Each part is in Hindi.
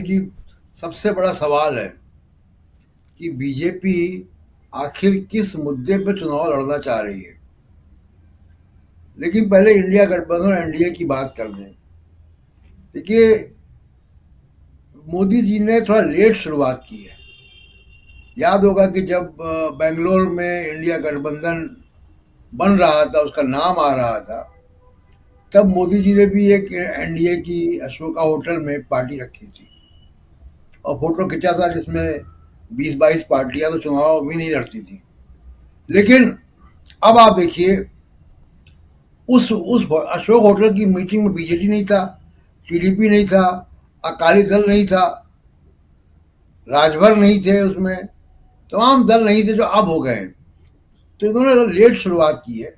की सबसे बड़ा सवाल है कि बीजेपी आखिर किस मुद्दे पर चुनाव लड़ना चाह रही है। लेकिन पहले इंडिया गठबंधन और एनडीए की बात कर दें। देखिए, मोदी जी ने थोड़ा लेट शुरुआत की है। याद होगा कि जब बेंगलोर में इंडिया गठबंधन बन रहा था, उसका नाम आ रहा था, तब मोदी जी ने भी एक एनडीए की अशोका होटल में पार्टी रखी थी और फोटो खिंचा था जिसमें 20-22 पार्टियां तो चुनाव भी नहीं लड़ती थी। लेकिन अब आप देखिए, उस अशोक होटल की मीटिंग में बीजेपी नहीं था, टीडीपी नहीं था, अकाली दल नहीं था, राजभर नहीं थे उसमें, तमाम दल नहीं थे जो अब हो गए। तो इन्होंने लेट शुरुआत की है।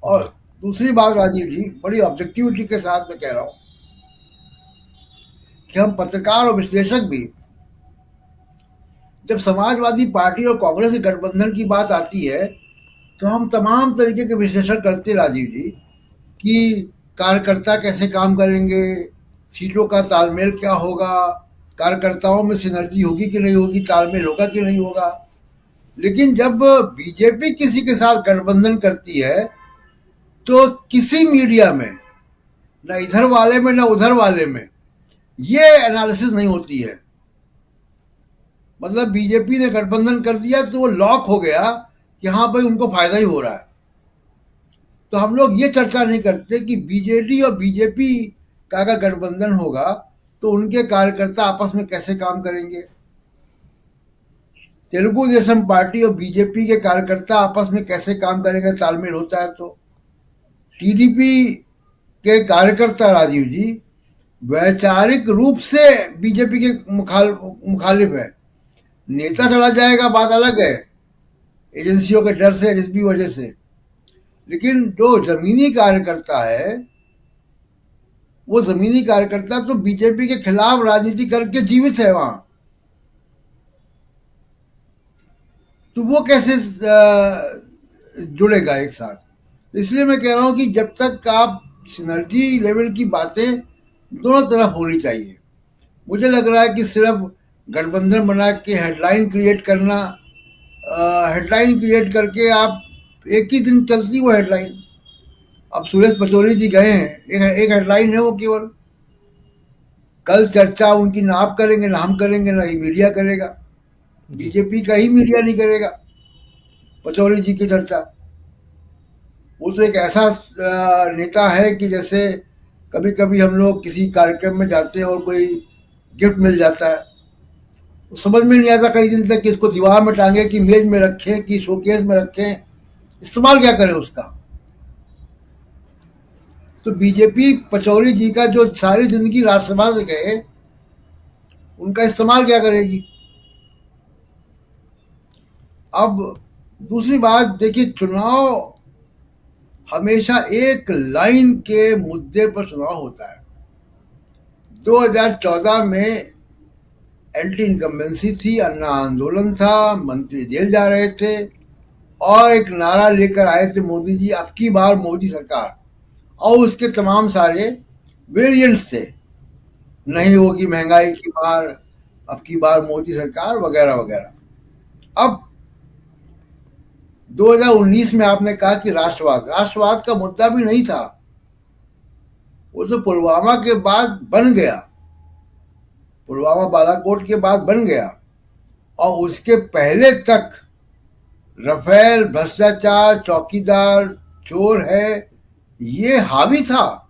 और जी। दूसरी बात राजीव जी, बड़ी ऑब्जेक्टिविटी के साथ मैं कह रहा हूँ कि हम पत्रकार और विश्लेषक भी, जब समाजवादी पार्टी और कांग्रेस के गठबंधन की बात आती है, तो हम तमाम तरीके के विश्लेषण करते राजीव जी कि कार्यकर्ता कैसे काम करेंगे, सीटों का तालमेल क्या होगा, कार्यकर्ताओं में सिनर्जी होगी कि नहीं होगी, तालमेल होगा कि नहीं होगा। लेकिन जब बीजेपी किसी के साथ गठबंधन करती है, तो किसी मीडिया में, न इधर वाले में न उधर वाले में, ये एनालिसिस नहीं होती है। मतलब बीजेपी ने गठबंधन कर दिया तो वो लॉक हो गया कि हाँ भाई उनको फायदा ही हो रहा है। तो हम लोग ये चर्चा नहीं करते कि बीजेडी और बीजेपी का अगर गठबंधन होगा तो उनके कार्यकर्ता आपस में कैसे काम करेंगे। तेलुगु देशम पार्टी और बीजेपी के कार्यकर्ता आपस में कैसे काम करेंगे, तालमेल होता है तो। टीडीपी के कार्यकर्ता राजीव जी वैचारिक रूप से बीजेपी के मुखालिफ है। नेता चला जाएगा बात अलग है, एजेंसियों के डर से, जिस भी वजह से। लेकिन जो जमीनी कार्यकर्ता है, वो जमीनी कार्यकर्ता तो बीजेपी के खिलाफ राजनीति करके जीवित है वहां। तो वो कैसे जुड़ेगा एक साथ। इसलिए मैं कह रहा हूं कि जब तक आप सिनर्जी लेवल की बातें दोनों तरफ होनी चाहिए। मुझे लग रहा है कि सिर्फ गठबंधन बना के हेडलाइन क्रिएट करना, हेडलाइन क्रिएट करके आप, एक ही दिन चलती वो हेडलाइन। अब सुरेश पचौरी जी गए हैं, एक हेडलाइन है वो केवल। कल चर्चा उनकी ना आप करेंगे ना हम करेंगे ना ही मीडिया करेगा। जी। बीजेपी का ही मीडिया नहीं करेगा पचौरी जी की चर्चा। वो तो एक ऐसा नेता है कि जैसे कभी कभी हम लोग किसी कार्यक्रम में जाते हैं और कोई गिफ्ट मिल जाता है, तो समझ में नहीं आता कई दिन तक कि इसको दीवार में टांगे कि मेज में रखें कि शोकेस में रखें, इस्तेमाल क्या करें उसका। तो बीजेपी पचौरी जी का जो सारी जिंदगी राज्यसभा से गए, उनका इस्तेमाल क्या करेगी। अब दूसरी बात देखिए, चुनाव हमेशा एक लाइन के मुद्दे पर चुनाव होता है। 2014 में एंटी इनकम्बेंसी थी, अन्ना आंदोलन था, मंत्री जेल जा रहे थे, और एक नारा लेकर आए थे मोदी जी, अब की बार मोदी सरकार। और उसके तमाम सारे वेरिएंट्स थे, नहीं होगी महंगाई की मार, अब की बार मोदी सरकार, वगैरह वगैरह। अब 2019 में आपने कहा कि राष्ट्रवाद, राष्ट्रवाद का मुद्दा भी नहीं था। वो तो पुलवामा के बाद बन गया, पुलवामा बालाकोट के बाद बन गया। और उसके पहले तक रफेल, भ्रष्टाचार, चौकीदार, चोर है, ये हावी था।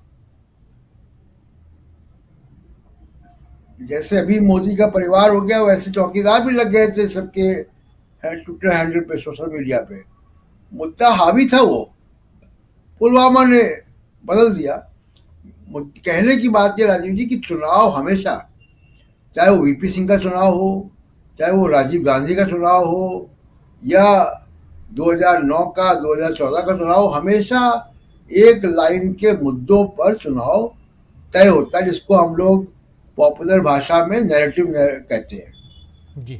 जैसे अभी मोदी का परिवार हो गया, वैसे चौकीदार भी लग गए थे सबके ट्विटर हैंडल पे, सोशल मीडिया पे। मुद्दा हावी था वो, पुलवामा ने बदल दिया। कहने की बात है राजीव जी कि चुनाव हमेशा, चाहे वो वीपी सिंह का चुनाव हो, चाहे वो राजीव गांधी का चुनाव हो, या 2009 का, 2014 का चुनाव, हमेशा एक लाइन के मुद्दों पर चुनाव तय होता है, जिसको हम लोग पॉपुलर भाषा में नैरेटिव कहते हैं। जी।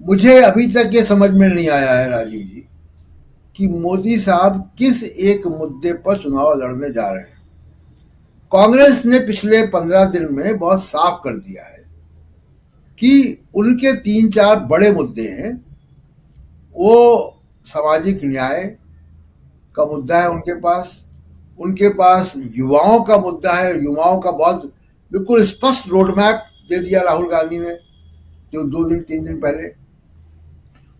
मुझे अभी तक ये समझ में नहीं आया है राजीव जी कि मोदी साहब किस एक मुद्दे पर चुनाव लड़ने जा रहे हैं। कांग्रेस ने पिछले 15 दिन में बहुत साफ कर दिया है कि उनके 3-4 बड़े मुद्दे हैं। वो सामाजिक न्याय का मुद्दा है उनके पास युवाओं का मुद्दा है। युवाओं का बहुत बिल्कुल स्पष्ट रोड मैप दे दिया राहुल गांधी ने जो 2-3 दिन पहले।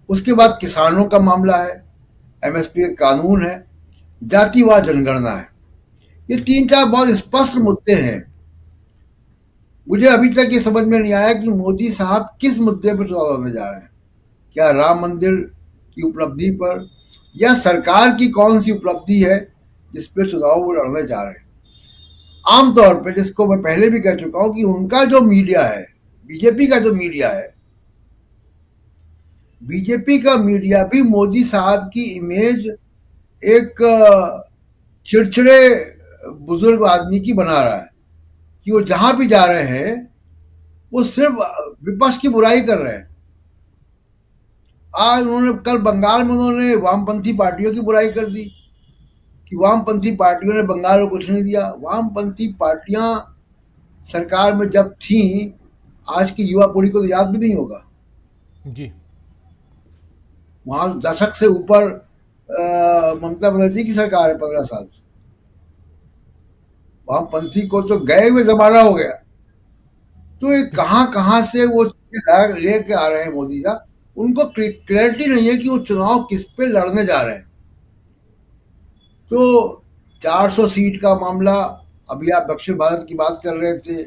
उसके बाद किसानों का मामला है, एमएसपी का कानून है, जातिवाद जनगणना है। ये 3-4 बहुत स्पष्ट मुद्दे हैं। मुझे अभी तक ये समझ में नहीं आया कि मोदी साहब किस मुद्दे पर चुनाव लड़ने जा रहे हैं। क्या राम मंदिर की उपलब्धि पर, या सरकार की कौन सी उपलब्धि है जिस पे चुनाव वो लड़ने जा रहे हैं। आमतौर पर, जिसको मैं पहले भी कह चुका हूं, कि उनका जो मीडिया है, बीजेपी का जो मीडिया है, बीजेपी का मीडिया भी मोदी साहब की इमेज एक चिड़चिड़े बुजुर्ग आदमी की बना रहा है कि वो जहां भी जा रहे हैं वो सिर्फ विपक्ष की बुराई कर रहे हैं। आज उन्होंने, कल बंगाल में उन्होंने वामपंथी पार्टियों की बुराई कर दी कि वामपंथी पार्टियों ने बंगाल को कुछ नहीं दिया। वामपंथी पार्टियां सरकार में जब थी, आज की युवा पीढ़ी को तो याद भी नहीं होगा। जी। वहां दशक से ऊपर ममता बनर्जी की सरकार है, 15 साल से। वामपंथी को तो गए हुए जमाना हो गया। तो ये कहां से वो लेके आ रहे हैं मोदी साहब। उनको क्लैरिटी नहीं है कि वो चुनाव किस पे लड़ने जा रहे हैं। तो 400 सीट का मामला, अभी आप दक्षिण भारत की बात कर रहे थे,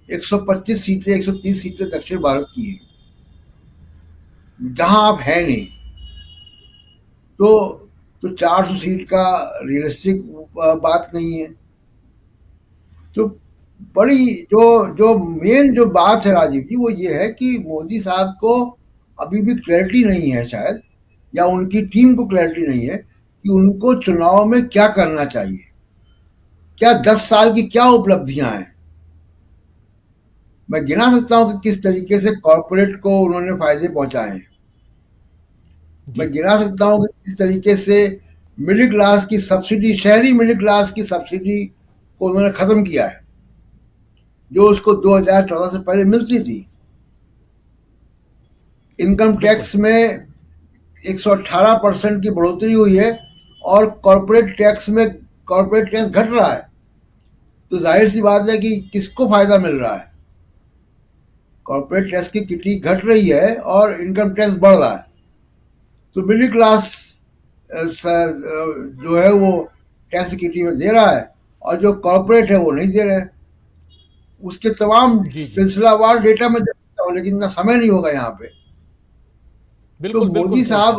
125 सीटें, 130 सीटें दक्षिण भारत की है, जहां आप है नहीं। तो 400 सीट का रियलिस्टिक बात नहीं है। तो बड़ी जो मेन जो बात है राजीव जी, वो ये है कि मोदी साहब को अभी भी क्लैरिटी नहीं है शायद, या उनकी टीम को क्लैरिटी नहीं है कि उनको चुनाव में क्या करना चाहिए। क्या 10 साल की क्या उपलब्धियां हैं। मैं गिना सकता हूं कि किस तरीके से कॉरपोरेट को उन्होंने फायदे पहुंचाए हैं। मैं गिना सकता हूं कि किस तरीके से मिडिल क्लास की सब्सिडी, शहरी मिडिल क्लास की सब्सिडी को उन्होंने खत्म किया है, जो उसको 2014 से पहले मिलती थी। इनकम टैक्स में 118% की बढ़ोतरी हुई है, और कॉर्पोरेट टैक्स घट रहा है। तो जाहिर सी बात है कि किसको फायदा मिल रहा है। कॉर्पोरेट टैक्स की किटी घट रही है और इनकम टैक्स बढ़ रहा है। तो मिडिल क्लास जो है वो टैक्स किटी में दे रहा है, और जो कॉर्पोरेट है वो नहीं दे रहे हैं। उसके तमाम सिलसिलावार डेटा में दे सकता हूं, लेकिन इतना समय नहीं होगा यहाँ पे। तो बिल्कुल मोदी बिल्कुल साहब